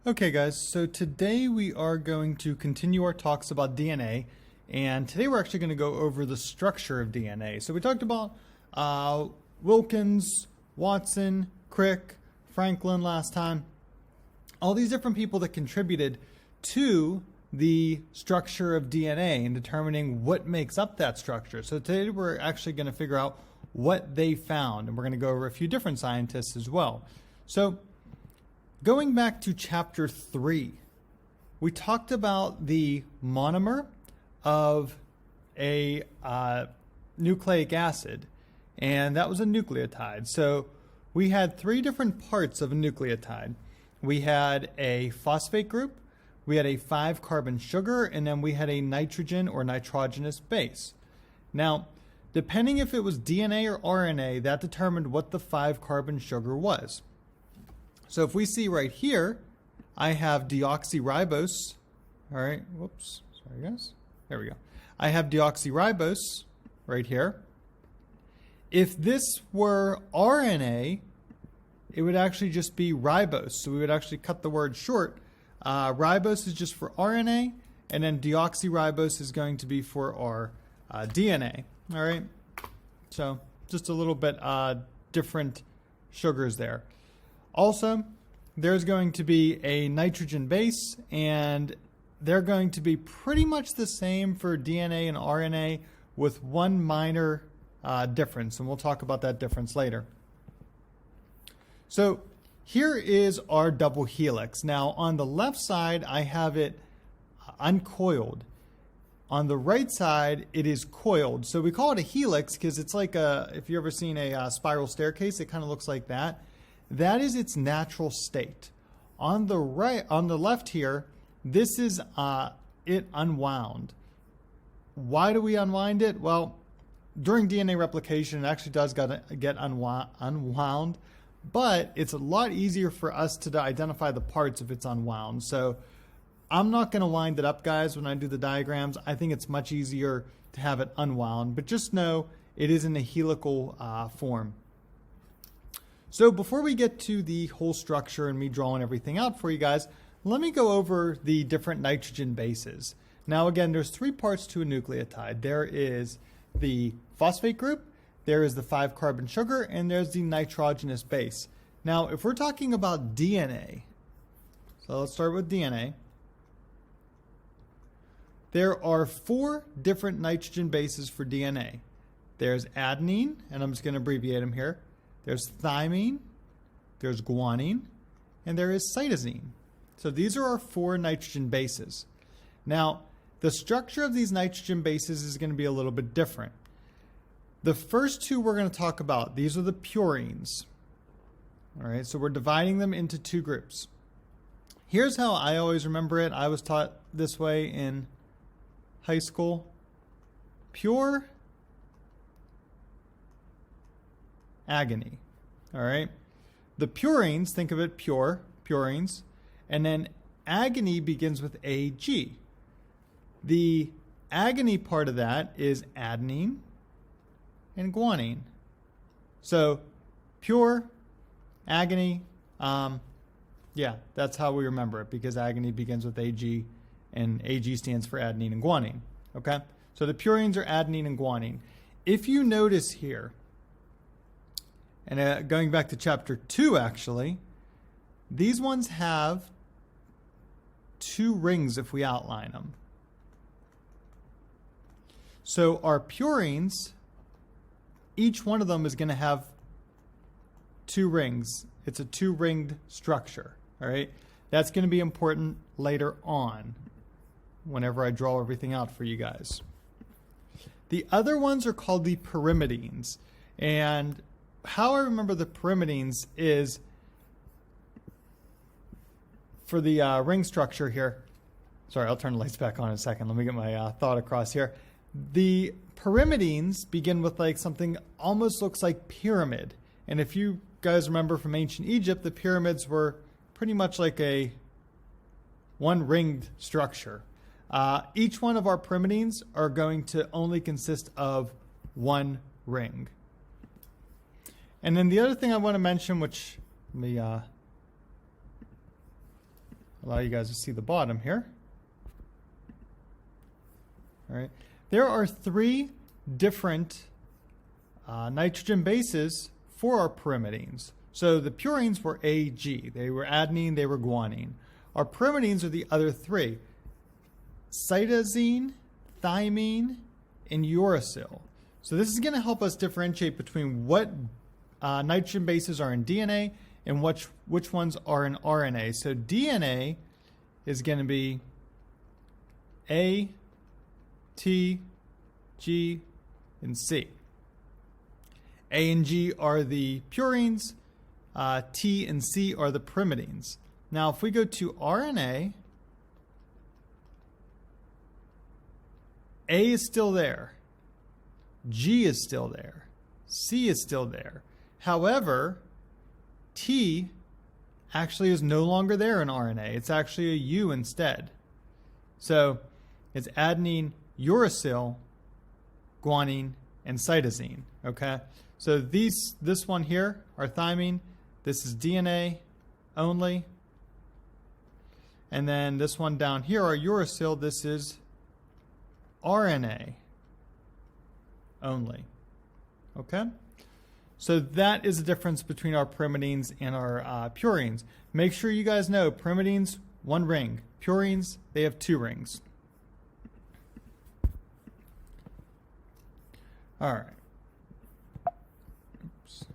Okay guys, so today we are going to continue our talks about DNA, and today we're actually going to go over the structure of DNA. So we talked about Wilkins, Watson, Crick, Franklin last time, all these different people that contributed to the structure of DNA and determining what makes up that structure. So today we're actually going to figure out what they found, and we're going to go over a few different scientists as well. So going back to chapter 3, we talked about the monomer of a nucleic acid, and that was a nucleotide. So we had 3 different parts of a nucleotide. We had a phosphate group, we had a 5-carbon sugar, and then we had a nitrogen or nitrogenous base. Now, depending if it was DNA or RNA, that determined what the 5-carbon sugar was. So if we see right here, I have deoxyribose. All right, whoops, sorry guys. There we go. I have deoxyribose right here. If this were RNA, it would actually just be ribose. So we would actually cut the word short. Ribose is just for RNA, and then deoxyribose is going to be for our DNA. All right, so just a little bit different sugars there. Also, there's going to be a nitrogen base, and they're going to be pretty much the same for DNA and RNA with one minor difference, and we'll talk about that difference later. So here is our double helix. Now, on the left side, I have it uncoiled. On the right side, it is coiled. So we call it a helix because it's like if you've ever seen a spiral staircase, it kind of looks like that. That is its natural state. On the right, on the left here, this is it unwound. Why do we unwind it? Well, during DNA replication, it actually does get unwound, but it's a lot easier for us to identify the parts if it's unwound. So I'm not going to wind it up, guys, when I do the diagrams. I think it's much easier to have it unwound, but just know it is in a helical form. So before we get to the whole structure and me drawing everything out for you guys, let me go over the different nitrogen bases. Now again, there's 3 parts to a nucleotide. There is the phosphate group, there is the 5-carbon sugar, and there's the nitrogenous base. Now if we're talking about DNA, so let's start with DNA. There are 4 different nitrogen bases for DNA. There's adenine, and I'm just going to abbreviate them here. There's thymine, there's guanine, and there is cytosine. So these are our 4 nitrogen bases. Now, the structure of these nitrogen bases is going to be a little bit different. The first 2 we're going to talk about, these are the purines. All right, so we're dividing them into 2 groups. Here's how I always remember it. I was taught this way in high school. Pure agony. All right. The purines, think of it pure, purines, and then agony begins with AG. The agony part of that is adenine and guanine. So pure, agony, yeah, that's how we remember it, because agony begins with AG and AG stands for adenine and guanine. Okay. So the purines are adenine and guanine. If you notice here, and going back to chapter 2, actually, these ones have 2 rings if we outline them. So our purines, each one of them is going to have 2 rings. It's a 2-ringed structure. All right, that's going to be important later on whenever I draw everything out for you guys. The other ones are called the pyrimidines, and how I remember the pyrimidines is for the ring structure here. Sorry, I'll turn the lights back on in a second. Let me get my thought across here. The pyrimidines begin with like something almost looks like pyramid. And if you guys remember from ancient Egypt, the pyramids were pretty much like a one-ringed structure. Each one of our pyrimidines are going to only consist of 1 ring. And then the other thing I want to mention, which let me allow you guys to see the bottom here. All right. There are 3 different nitrogen bases for our pyrimidines. So the purines were AG. They were adenine, they were guanine. Our pyrimidines are the other 3. Cytosine, thymine, and uracil. So this is going to help us differentiate between what nitrogen bases are in DNA and which ones are in RNA. So DNA is going to be A, T, G, and C. A and G are the purines. T and C are the pyrimidines. Now, if we go to RNA, A is still there. G is still there. C is still there. However, T actually is no longer there in RNA. It's actually a U instead. So it's adenine, uracil, guanine, and cytosine. Okay? So this one here are thymine. This is DNA only. And then this one down here are uracil. This is RNA only. Okay? So that is the difference between our pyrimidines and our purines. Make sure you guys know pyrimidines, 1 ring. Purines, they have 2 rings. All right. Oops.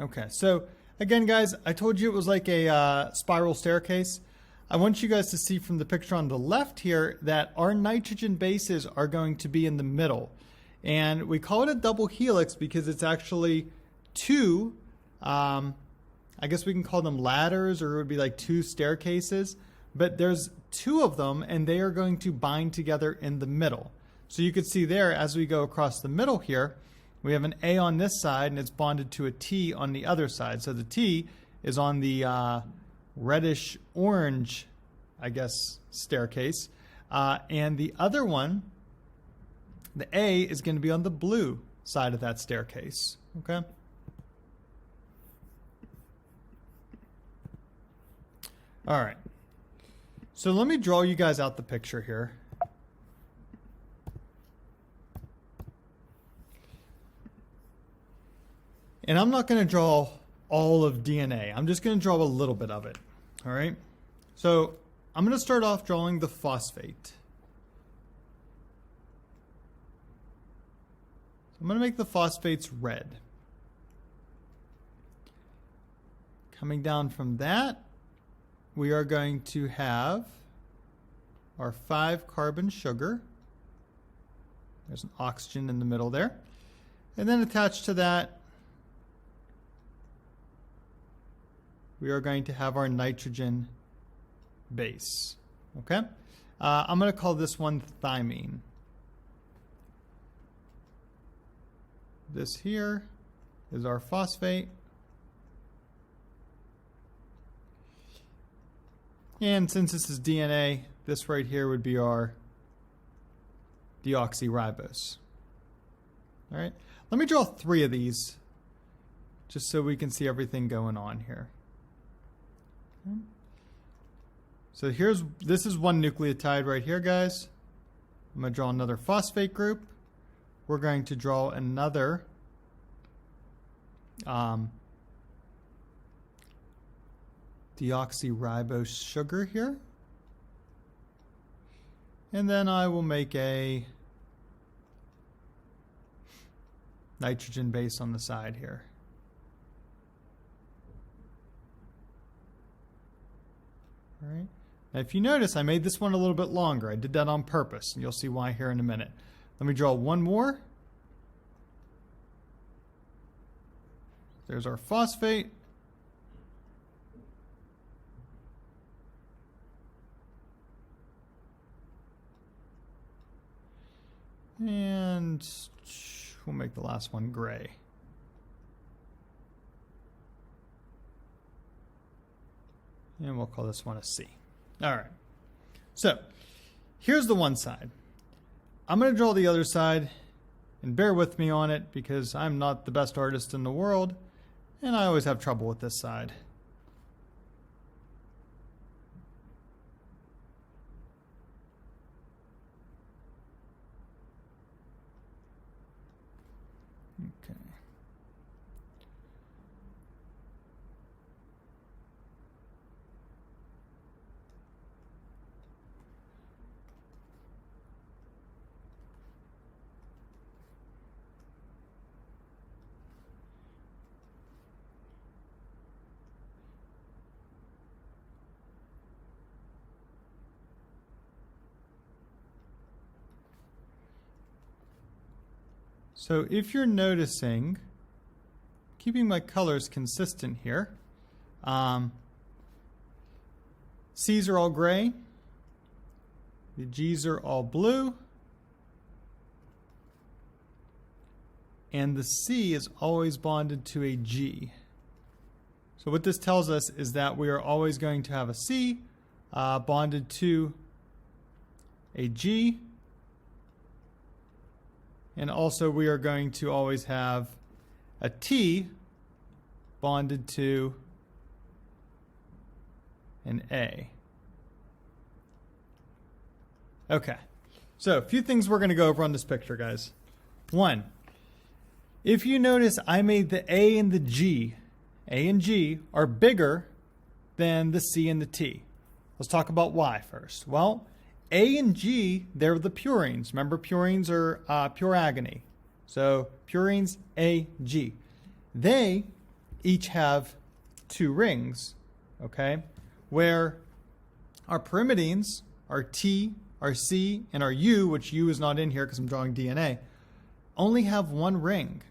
Okay, so again, guys, I told you it was like a spiral staircase. I want you guys to see from the picture on the left here that our nitrogen bases are going to be in the middle. And we call it a double helix because it's actually 2, I guess we can call them ladders, or it would be like 2 staircases. But there's 2 of them, and they are going to bind together in the middle. So you can see there, as we go across the middle here, we have an A on this side, and it's bonded to a T on the other side. So the T is on the reddish orange, I guess, staircase. And the other one, the A, is going to be on the blue side of that staircase. Okay? All right. So let me draw you guys out the picture here. And I'm not going to draw all of DNA. I'm just going to draw a little bit of it. All right? So I'm going to start off drawing the phosphate. I'm going to make the phosphates red. Coming down from that, we are going to have our 5-carbon sugar. There's an oxygen in the middle there. And then attached to that, we are going to have our nitrogen base. Okay? I'm going to call this one thymine. This here is our phosphate. And since this is DNA, this right here would be our deoxyribose. All right? Let me draw 3 of these just so we can see everything going on here. Okay. So this is 1 nucleotide right here, guys. I'm going to draw another phosphate group. We're going to draw another deoxyribose sugar here. And then I will make a nitrogen base on the side here. All right. Now, if you notice, I made this one a little bit longer. I did that on purpose, and you'll see why here in a minute. Let me draw 1 more. There's our phosphate. And we'll make the last one gray. And we'll call this one a C. All right. So here's the one side. I'm going to draw the other side, and bear with me on it because I'm not the best artist in the world, and I always have trouble with this side. So if you're noticing, keeping my colors consistent here, C's are all gray, the G's are all blue, and the C is always bonded to a G. So what this tells us is that we are always going to have a C bonded to a G, and also we are going to always have a T bonded to an A. Okay, so a few things we're going to go over on this picture, guys. One, if you notice, I made the A and the G. A and G are bigger than the C and the T. Let's talk about why first. Well, A and G, they're the purines. Remember, purines are pure agony. So purines, A, G. They each have 2 rings, okay? Where our pyrimidines, our T, our C, and our U, which U is not in here because I'm drawing DNA, only have 1 ring.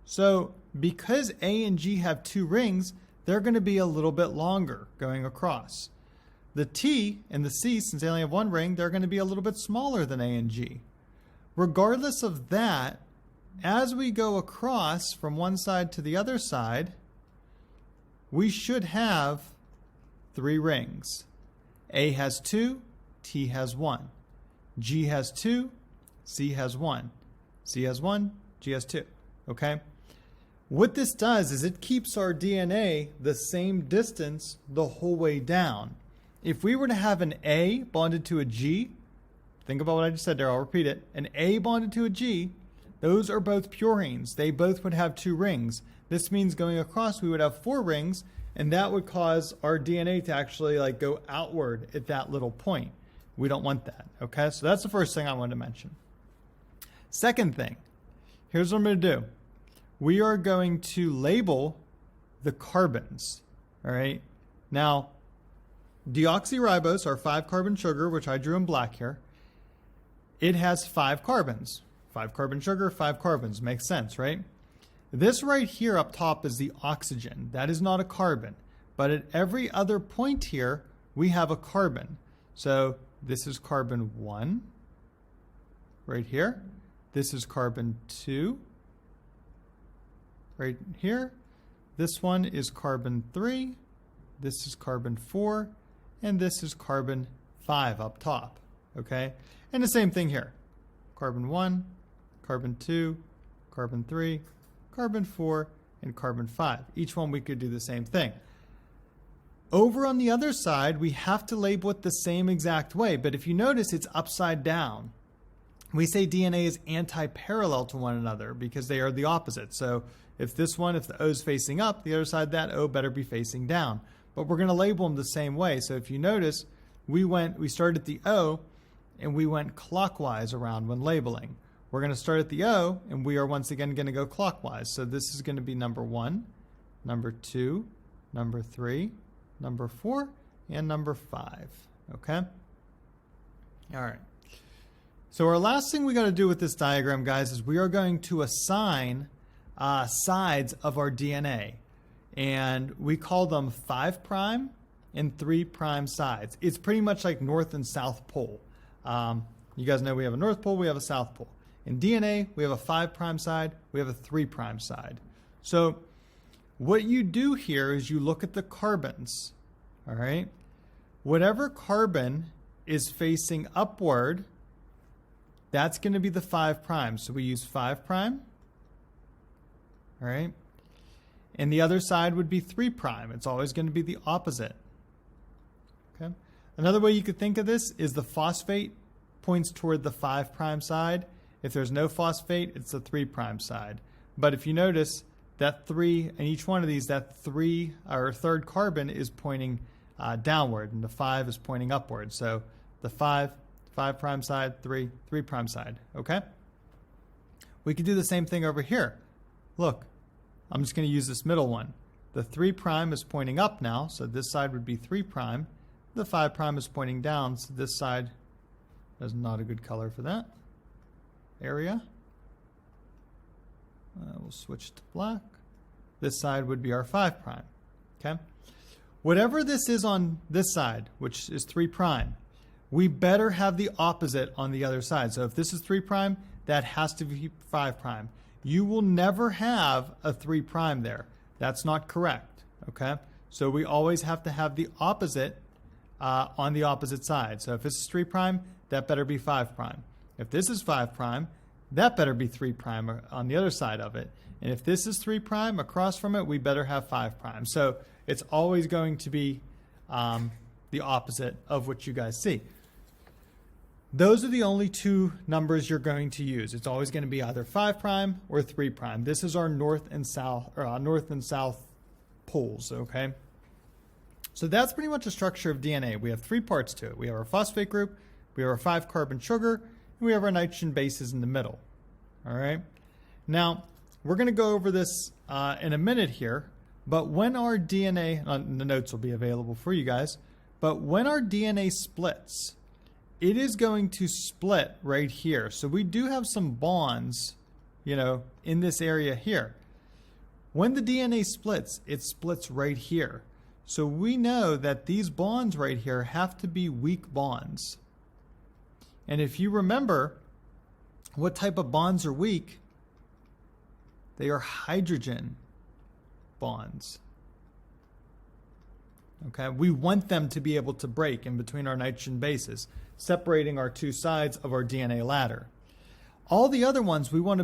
So because A and G have 2 rings, they're going to be a little bit longer going across. The T and the C, since they only have 1 ring, they're going to be a little bit smaller than A and G. Regardless of that, as we go across from one side to the other side, we should have 3 rings. A has 2, T has 1. G has 2, C has 1. C has 1, G has 2. Okay? What this does is it keeps our DNA the same distance the whole way down. If we were to have an A bonded to a G, think about what I just said there, I'll repeat it. An A bonded to a G, those are both purines. They both would have 2 rings. This means going across we would have 4 rings, and that would cause our DNA to actually go outward at that little point. We don't want that, okay? So that's the first thing I wanted to mention. Second thing, here's what I'm going to do. We are going to label the carbons, all right? Now, deoxyribose, our 5-carbon sugar, which I drew in black here, it has 5 carbons. 5-carbon sugar, 5 carbons. Makes sense, right? This right here up top is the oxygen. That is not a carbon. But at every other point here, we have a carbon. So this is carbon 1 right here. This is carbon 2 right here. This one is carbon 3. This is carbon 4. And this is carbon 5 up top. Okay? And the same thing here. Carbon 1, carbon 2, carbon 3, carbon 4, and carbon 5. Each one we could do the same thing. Over on the other side, we have to label it the same exact way, but if you notice, it's upside down. We say DNA is anti-parallel to one another because they are the opposite. So if the O is facing up, the other side of that O better be facing down. But we're going to label them the same way. So if you notice, we started at the O, and we went clockwise around when labeling. We're going to start at the O, and we are once again going to go clockwise. So this is going to be number 1, number 2, number 3, number 4, and number 5. Okay? All right. So our last thing we got to do with this diagram, guys, is we are going to assign sides of our DNA. And we call them 5' and 3' sides. It's pretty much like North and South Pole. You guys know we have a North Pole, we have a South Pole. In DNA, we have a 5' side, we have a 3' side. So what you do here is you look at the carbons, all right? Whatever carbon is facing upward, that's going to be the 5'. So we use 5', all right? And the other side would be 3'. It's always going to be the opposite. Okay. Another way you could think of this is the phosphate points toward the 5' side. If there's no phosphate, it's the 3' side. But if you notice that 3, in each one of these, that 3 or third carbon is pointing downward, and the 5 is pointing upward. So the 5' side, 3' side. Okay. We could do the same thing over here. Look. I'm just going to use this middle one. The 3' is pointing up now, so this side would be 3'. The 5' is pointing down, so this side is not a good color for that area. We'll switch to black. This side would be our 5'. Okay. Whatever this is on this side, which is 3', we better have the opposite on the other side. So if this is 3', that has to be 5'. You will never have a 3' there. That's not correct. Okay. So we always have to have the opposite on the opposite side. So if this is 3', that better be 5'. If this is 5', that better be 3' on the other side of it. And if this is 3' across from it, we better have 5'. So it's always going to be the opposite of what you guys see. Those are the only two numbers you're going to use. It's always going to be either 5' or 3'. This is our north and south poles, okay? So that's pretty much the structure of DNA. We have 3 parts to it. We have our phosphate group, we have our 5-carbon sugar, and we have our nitrogen bases in the middle. All right. Now, we're going to go over this in a minute here, but when our DNA, the notes will be available for you guys, but when our DNA splits, it is going to split right here. So we do have some bonds, in this area here. When the DNA splits, it splits right here. So we know that these bonds right here have to be weak bonds. And if you remember what type of bonds are weak, they are hydrogen bonds. Okay, we want them to be able to break in between our nitrogen bases, separating our two sides of our DNA ladder. All the other ones, we want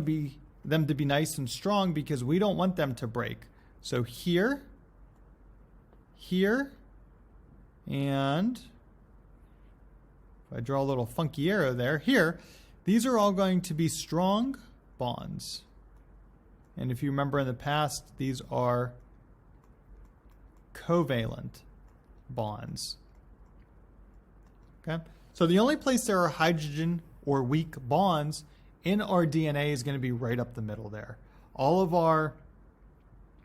them to be nice and strong because we don't want them to break. So here, and if I draw a little funky arrow there, here, these are all going to be strong bonds. And if you remember in the past, these are covalent bonds. Okay? So the only place there are hydrogen or weak bonds in our DNA is going to be right up the middle there. All of our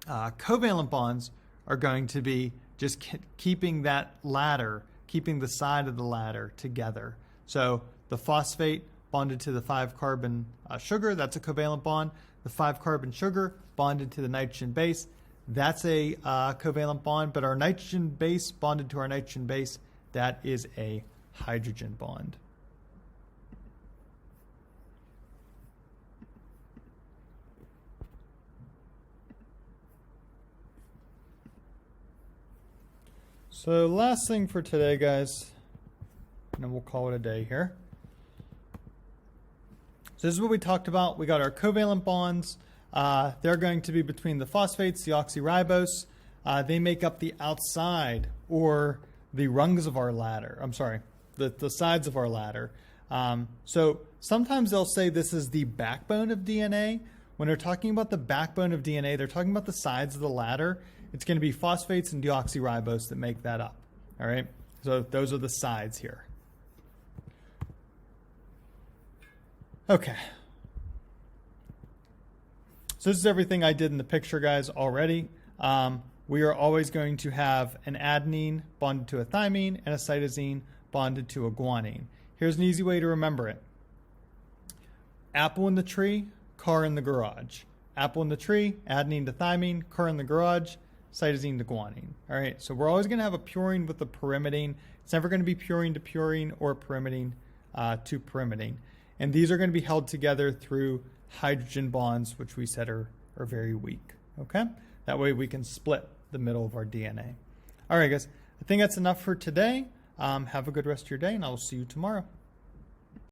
covalent bonds are going to be just keeping that ladder, keeping the side of the ladder together. So the phosphate bonded to the 5-carbon sugar, that's a covalent bond. The 5-carbon sugar bonded to the nitrogen base, that's a covalent bond. But our nitrogen base bonded to our nitrogen base, that is a hydrogen bond. So last thing for today, guys, and then we'll call it a day here. So this is what we talked about. We got our covalent bonds. They're going to be between the phosphates, the oxyribose. They make up the outside or the rungs of our ladder. I'm sorry, the sides of our ladder. So sometimes they'll say this is the backbone of DNA. When they're talking about the backbone of DNA, they're talking about the sides of the ladder. It's going to be phosphates and deoxyribose that make that up. All right. So those are the sides here. Okay. So this is everything I did in the picture, guys, already. We are always going to have an adenine bonded to a thymine and a cytosine bonded to a guanine. Here's an easy way to remember it. Apple in the tree, car in the garage. Apple in the tree, adenine to thymine, car in the garage, cytosine to guanine. All right, so we're always going to have a purine with a pyrimidine. It's never going to be purine to purine or pyrimidine to pyrimidine. And these are going to be held together through hydrogen bonds, which we said are very weak. Okay? That way we can split the middle of our DNA. All right, guys. I think that's enough for today. Have a good rest of your day, and I will see you tomorrow.